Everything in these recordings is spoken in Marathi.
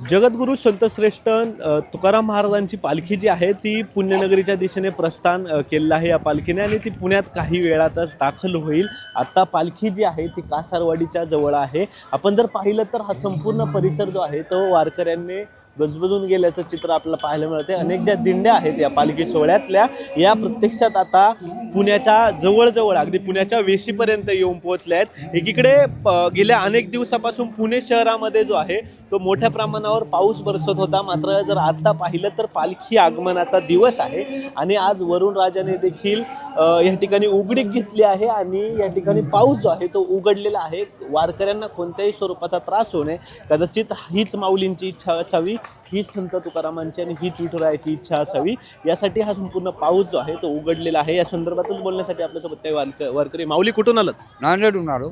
जगद्गुरू संतश्रेष्ठ तुकाराम महाराजांची पालखी जी आहे ती पुण्यनगरीच्या दिशेने प्रस्थान केलेलं आहे या पालखीने आणि ती पुण्यात काही वेळातच दाखल होईल. आता पालखी जी आहे ती कासारवाडीच्या जवळ आहे. आपण जर पाहिलं तर हा संपूर्ण परिसर जो आहे तो वारकऱ्यांनी गजबजून गेल्याचं चित्र आपल्याला पाहायला मिळते. अनेक ज्या दिंड्या आहेत या पालखी सोहळ्यातल्या या प्रत्यक्षात आता पुण्याच्या जवळजवळ अगदी पुण्याच्या वेशीपर्यंत येऊन पोहोचल्या आहेत. एकीकडे गेल्या अनेक दिवसापासून पुणे शहरामध्ये जो आहे तो मोठ्या प्रमाणावर पाऊस बरसत होता. मात्र जर आता पाहिलं तर पालखी आगमनाचा दिवस आहे आणि आज वरुण राजाने देखील या ठिकाणी उघडीक घेतली आहे आणि या ठिकाणी पाऊस जो आहे तो उघडलेला आहे. वारकऱ्यांना कोणत्याही स्वरूपाचा त्रास होऊ नये, कदाचित हीच माऊलींची इच्छा असावी, ही संत तुकारामांची आणि हीच विठुरायाची इच्छा असावी, यासाठी हा संपूर्ण पाऊस जो आहे तो उघडलेला आहे. या संदर्भातच बोलण्यासाठी आपल्यासोबत काही वारकरी. माऊली कुठून आलात? नांदेडहून आलो.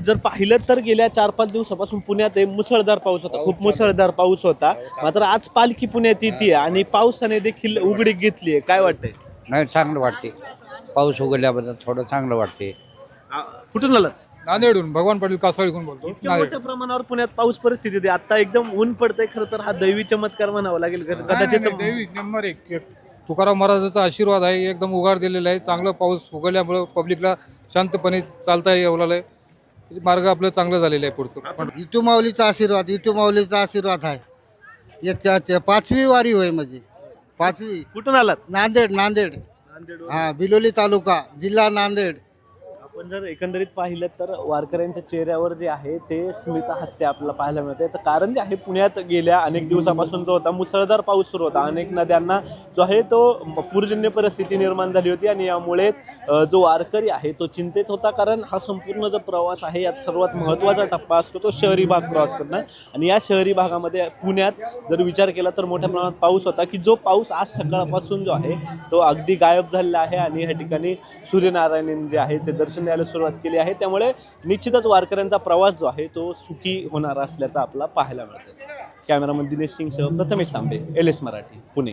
जर पाहिलं तर गेल्या 4-5 दिवसापासून पुण्यात मुसळधार पाऊस होता, खूप मुसळधार पाऊस होता. मात्र आज पालखी पुण्यात येते आणि पावसाने देखील उघडीक घेतली आहे. काय वाटतंय? नाही, चांगलं वाटते. पाऊस उघडल्याबद्दल थोडं चांगलं वाटते. कुठून आलात? नांदेडहून भगवान पाटील कासवाडीहून बोलतो. इतक्या मोठ्या प्रमाणावर पुण्यात पाऊस परिस्थिती होती. आता एकदम ऊन पडतंय. खरं तर हा दैवी चमत्कार म्हणावा लागेल. कदाचित देवी नंबर एक तुकाराम महाराजाचा आशीर्वाद आहे. एकदम उघाड दिलेला आहे. चांगलं पाऊस उघडल्यामुळे पब्लिकला शांतपणे चालता येवला आहे. मार्ग आपलं चांगलं झालेलं आहे पुढचं. विठू माऊलीचा आशीर्वाद आहे. याच्या 5वी वारी होय म्हणजे 5वी. कुठून आलात? नांदेड. हा, बिलोली तालुका, जिल्हा नांदेड. आपण जर एकंदरीत पाहिलं तर वारकऱ्यांच्या चेहऱ्यावर जे आहे ते स्मित हास्य आपल्याला पाहायला मिळतं. याचं कारण जे आहे पुण्यात गेल्या अनेक दिवसापासून जो होता मुसळधार पाऊस सुरू होता. अनेक नद्यांना जो आहे तो पूरजन्य परिस्थिती निर्माण झाली होती आणि यामुळे जो वारकरी आहे तो चिंतेत होता. कारण हा संपूर्ण जो प्रवास आहे यात सर्वात महत्त्वाचा टप्पा असतो तो शहरी भाग क्रॉस करणं आणि या शहरी भागामध्ये पुण्यात जर विचार केला तर मोठ्या प्रमाणात पाऊस होता की जो पाऊस आज सकाळपासून जो आहे तो अगदी गायब झालेला आहे आणि या ठिकाणी सूर्यनारायण जे आहे ते दर्शन द्यायला सुरुवात केली आहे. त्यामुळे निश्चितच वारकऱ्यांचा प्रवास जो आहे तो सुखी होणार असल्याचा आपला पाहायला मिळतं. कॅमेरामन दिनेश सिंगसह प्रथमेश तांबे, LS मराठी, पुणे.